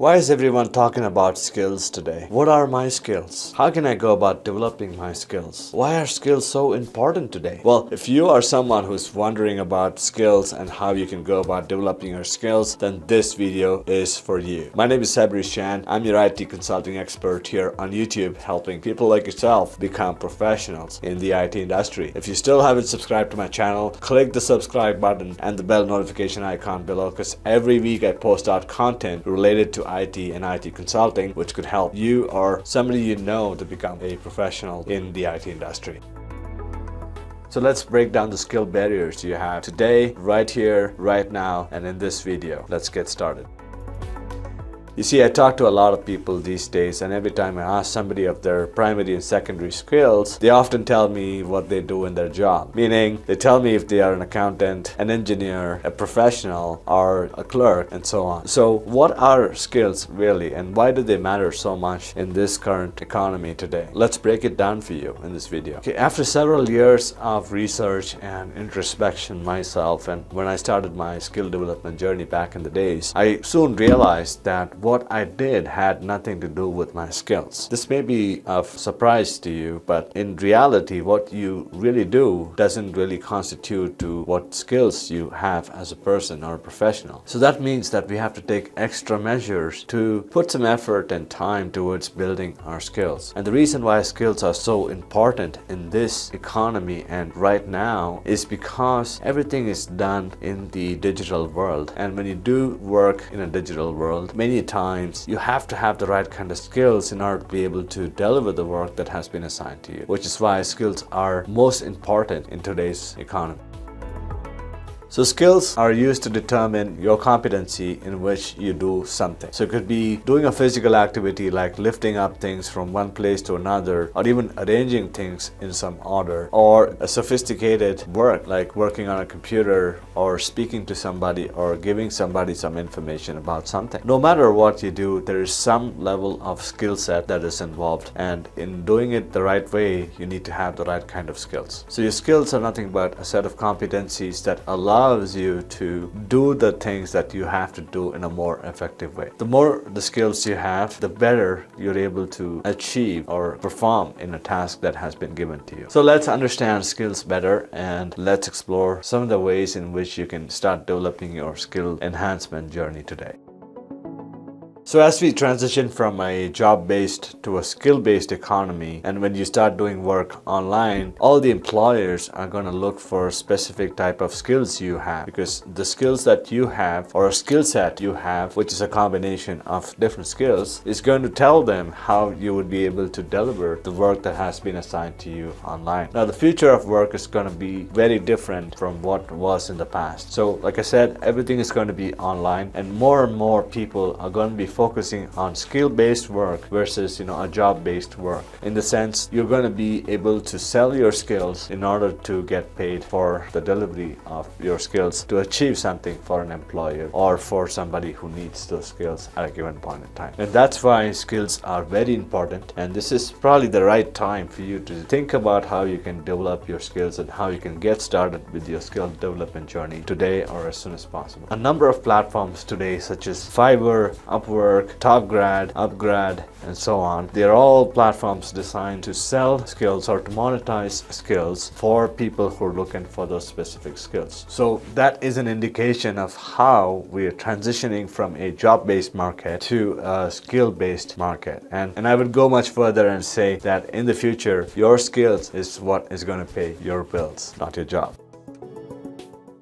Why is everyone talking about skills today? What are my skills? How can I go about developing my skills? Why are skills so important today? Well, if you are someone who's wondering about skills and how you can go about developing your skills, then this video is for you. My name is Sabrish Chand. I'm your IT consulting expert here on YouTube, helping people like yourself become professionals in the IT industry. If you still haven't subscribed to my channel, click the subscribe button and the bell notification icon below, because every week I post out content related to IT and IT consulting, which could help you or somebody you know to become a professional in the IT industry. So let's break down the skill barriers you have today, right here, right now, and in this video. Let's get started. You see, I talk to a lot of people these days, and every time I ask somebody of their primary and secondary skills, they often tell me what they do in their job. Meaning, they tell me if they are an accountant, an engineer, a professional, or a clerk, and so on. So what are skills really, and why do they matter so much in this current economy today? Let's break it down for you in this video. Okay, after several years of research and introspection myself, and when I started my skill development journey back in the days, I soon realized that what I did had nothing to do with my skills. This may be of surprise to you, but in reality, what you really do doesn't really constitute to what skills you have as a person or a professional. So that means that we have to take extra measures to put some effort and time towards building our skills. And the reason why skills are so important in this economy and right now is because everything is done in the digital world. And when you do work in a digital world, many times you have to have the right kind of skills in order to be able to deliver the work that has been assigned to you, which is why skills are most important in today's economy. So skills are used to determine your competency in which you do something. So it could be doing a physical activity like lifting up things from one place to another, or even arranging things in some order, or a sophisticated work like working on a computer or speaking to somebody or giving somebody some information about something. No matter what you do, there is some level of skill set that is involved, and in doing it the right way, you need to have the right kind of skills. So your skills are nothing but a set of competencies that allows you to do the things that you have to do in a more effective way. The more the skills you have, the better you're able to achieve or perform in a task that has been given to you. So let's understand skills better, and let's explore some of the ways in which you can start developing your skill enhancement journey today. So as we transition from a job-based to a skill-based economy, and when you start doing work online, all the employers are going to look for specific type of skills you have, because the skills that you have, or a skill set you have, which is a combination of different skills, is going to tell them how you would be able to deliver the work that has been assigned to you online. Now, the future of work is going to be very different from what was in the past. So like I said, everything is going to be online, and more people are going to be focusing on skill-based work versus a job-based work. In the sense, you're going to be able to sell your skills in order to get paid for the delivery of your skills to achieve something for an employer or for somebody who needs those skills at a given point in time. And that's why skills are very important, and this is probably the right time for you to think about how you can develop your skills and how you can get started with your skill development journey today or as soon as possible. A number of platforms today, such as Fiverr, Upwork, TopGrad, Upgrad, and so on. They're all platforms designed to sell skills or to monetize skills for people who are looking for those specific skills. So that is an indication of how we are transitioning from a job-based market to a skill-based market. And I would go much further and say that in the future, your skills is what is going to pay your bills, not your job.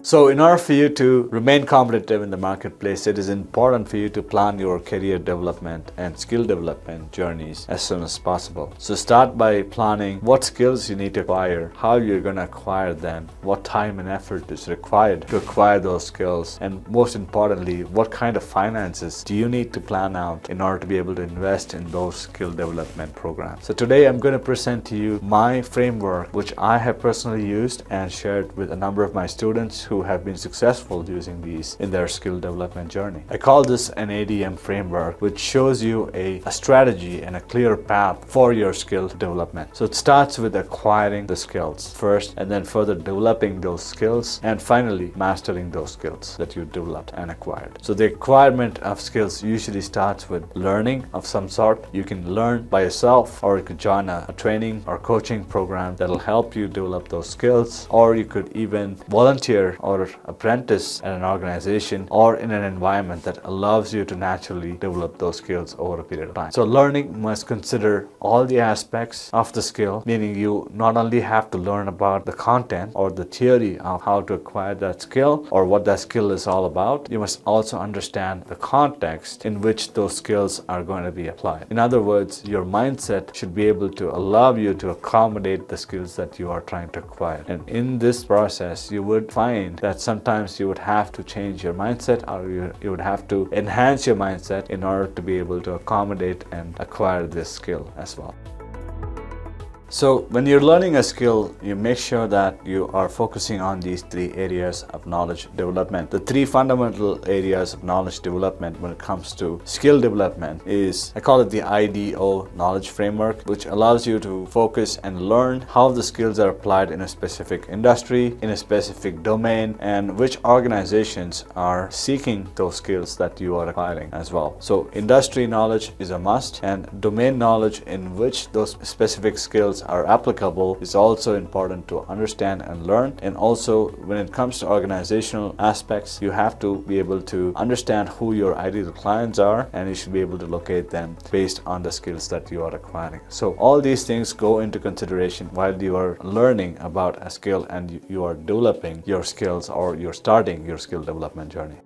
So in order for you to remain competitive in the marketplace, it is important for you to plan your career development and skill development journeys as soon as possible. So start by planning what skills you need to acquire, how you're going to acquire them, what time and effort is required to acquire those skills, and most importantly, what kind of finances do you need to plan out in order to be able to invest in those skill development programs. So today I'm going to present to you my framework, which I have personally used and shared with a number of my students who who have been successful using these in their skill development journey. I call this an ADM framework, which shows you a strategy and a clear path for your skill development. So it starts with acquiring the skills first, and then further developing those skills, and finally mastering those skills that you developed and acquired. So the acquirement of skills usually starts with learning of some sort. You can learn by yourself, or you could join a training or coaching program that'll help you develop those skills, or you could even volunteer or apprentice at an organization or in an environment that allows you to naturally develop those skills over a period of time. So learning must consider all the aspects of the skill, meaning you not only have to learn about the content or the theory of how to acquire that skill or what that skill is all about, you must also understand the context in which those skills are going to be applied. In other words, your mindset should be able to allow you to accommodate the skills that you are trying to acquire. And in this process, you would find that sometimes you would have to change your mindset, or you would have to enhance your mindset in order to be able to accommodate and acquire this skill as well. So when you're learning a skill, you make sure that you are focusing on these three areas of knowledge development. The three fundamental areas of knowledge development when it comes to skill development is, I call it the IDO knowledge framework, which allows you to focus and learn how the skills are applied in a specific industry, in a specific domain, and which organizations are seeking those skills that you are acquiring as well. So industry knowledge is a must, and domain knowledge in which those specific skills are applicable is also important to understand and learn. And also, when it comes to organizational aspects, you have to be able to understand who your ideal clients are, and you should be able to locate them based on the skills that you are acquiring. So all these things go into consideration while you are learning about a skill and you are developing your skills, or you're starting your skill development journey.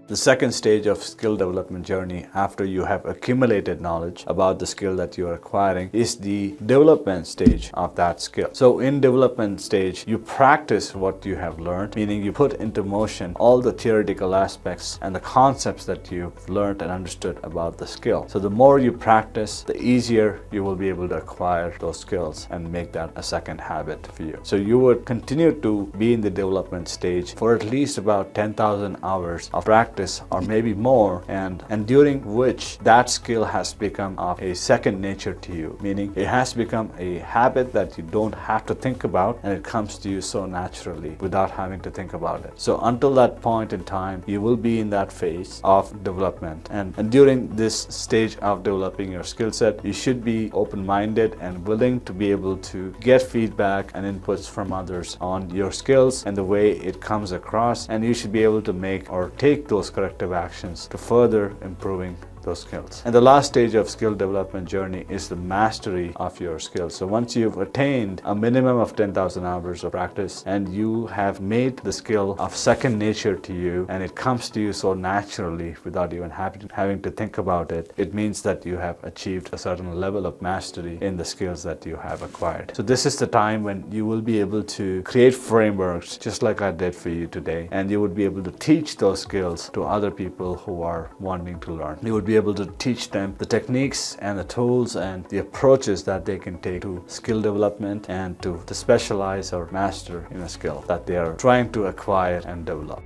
The second stage of skill development journey, after you have accumulated knowledge about the skill that you are acquiring, is the development stage of that skill. So in development stage, you practice what you have learned, meaning you put into motion all the theoretical aspects and the concepts that you've learned and understood about the skill. So the more you practice, the easier you will be able to acquire those skills and make that a second habit for you. So you would continue to be in the development stage for at least about 10,000 hours of practice, or maybe more, and during which that skill has become of a second nature to you, meaning it has become a habit that you don't have to think about, and it comes to you so naturally without having to think about it. So until that point in time, you will be in that phase of development, and during this stage of developing your skill set, you should be open-minded and willing to be able to get feedback and inputs from others on your skills and the way it comes across, and you should be able to make or take those corrective actions to further improving those skills. And the last stage of skill development journey is the mastery of your skills. So once you've attained a minimum of 10,000 hours of practice and you have made the skill of second nature to you, and it comes to you so naturally without even having to think about it, it means that you have achieved a certain level of mastery in the skills that you have acquired. So this is the time when you will be able to create frameworks just like I did for you today, and you would be able to teach those skills to other people who are wanting to learn. You would be able to teach them the techniques and the tools and the approaches that they can take to skill development and to specialize or master in a skill that they are trying to acquire and develop.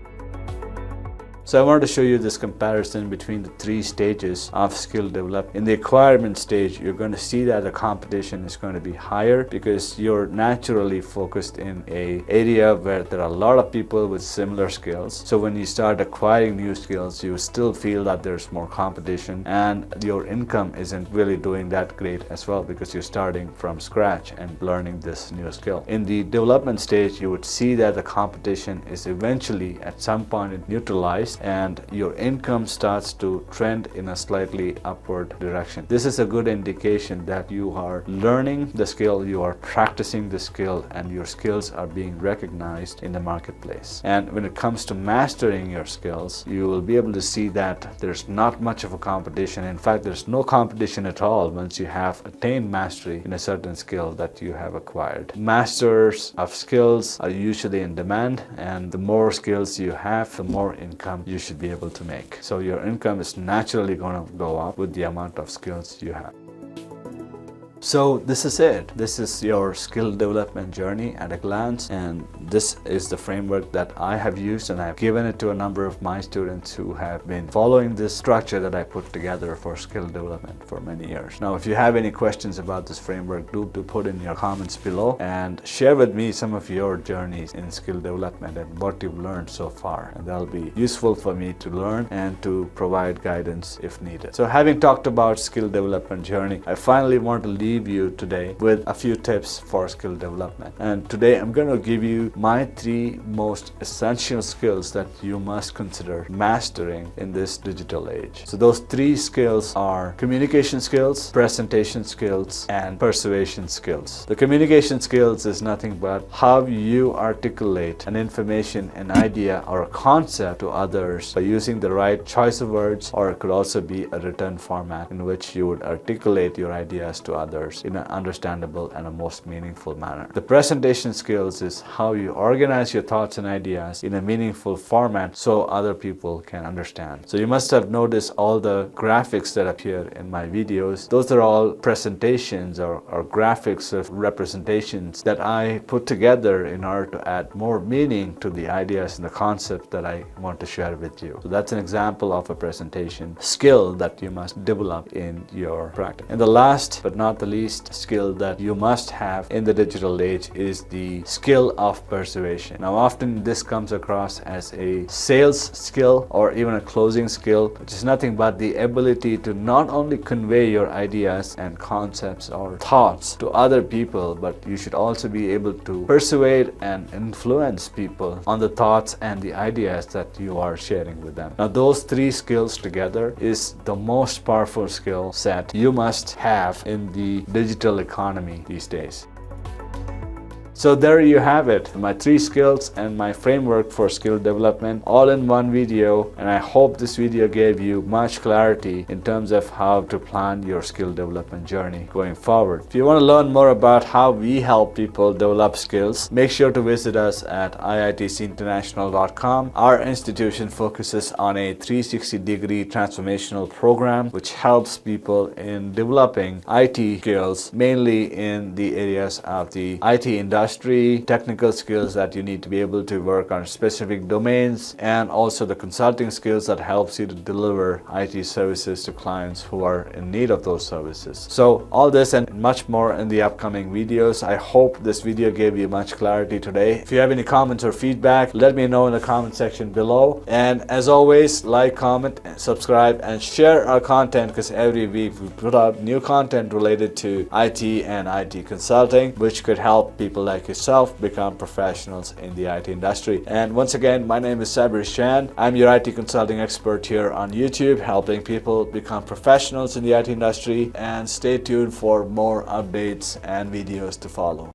So I wanted to show you this comparison between the three stages of skill development. In the acquirement stage, you're going to see that the competition is going to be higher because you're naturally focused in an area where there are a lot of people with similar skills. So when you start acquiring new skills, you still feel that there's more competition, and your income isn't really doing that great as well because you're starting from scratch and learning this new skill. In the development stage, you would see that the competition is eventually at some point neutralized, and your income starts to trend in a slightly upward direction. This is a good indication that you are learning the skill, you are practicing the skill, and your skills are being recognized in the marketplace. And when it comes to mastering your skills, you will be able to see that there's not much of a competition. In fact, there's no competition at all once you have attained mastery in a certain skill that you have acquired. Masters of skills are usually in demand, and the more skills you have, the more income you should be able to make. So your income is naturally going to go up with the amount of skills you have. So this is it. This is your skill development journey at a glance, and this is the framework that I have used, and I've given it to a number of my students who have been following this structure that I put together for skill development for many years. Now, if you have any questions about this framework, do put in your comments below and share with me some of your journeys in skill development and what you've learned so far, and that'll be useful for me to learn and to provide guidance if needed. So having talked about skill development journey, I finally want to leave you today with a few tips for skill development. And today I'm going to give you my 3 most essential skills that you must consider mastering in this digital age. So those 3 skills are communication skills, presentation skills, and persuasion skills. The communication skills is nothing but how you articulate an information, an idea, or a concept to others by using the right choice of words, or it could also be a written format in which you would articulate your ideas to others in an understandable and a most meaningful manner. The presentation skills is how you organize your thoughts and ideas in a meaningful format so other people can understand. So you must have noticed all the graphics that appear in my videos. Those are all presentations or graphics of representations that I put together in order to add more meaning to the ideas and the concepts that I want to share with you. So that's an example of a presentation skill that you must develop in your practice. And the last but not the least skill that you must have in the digital age is the skill of persuasion. Now, often this comes across as a sales skill or even a closing skill, which is nothing but the ability to not only convey your ideas and concepts or thoughts to other people, but you should also be able to persuade and influence people on the thoughts and the ideas that you are sharing with them. Now, those 3 skills together is the most powerful skill set you must have in the digital economy these days. So there you have it, my 3 skills and my framework for skill development all in one video, and I hope this video gave you much clarity in terms of how to plan your skill development journey going forward. If you want to learn more about how we help people develop skills, make sure to visit us at iitcinternational.com. Our institution focuses on a 360-degree transformational program which helps people in developing IT skills, mainly in the areas of the IT industry, technical skills that you need to be able to work on specific domains, and also the consulting skills that helps you to deliver IT services to clients who are in need of those services. So all this and much more in the upcoming videos. I hope this video gave you much clarity today. If you have any comments or feedback, let me know in the comment section below. And as always, like, comment, subscribe, and share our content, because every week we put out new content related to IT and IT consulting, which could help people like yourself become professionals in the IT industry. And once again, my name is Sabrish Chand. I'm your IT consulting expert here on YouTube, helping people become professionals in the IT industry. And stay tuned for more updates and videos to follow.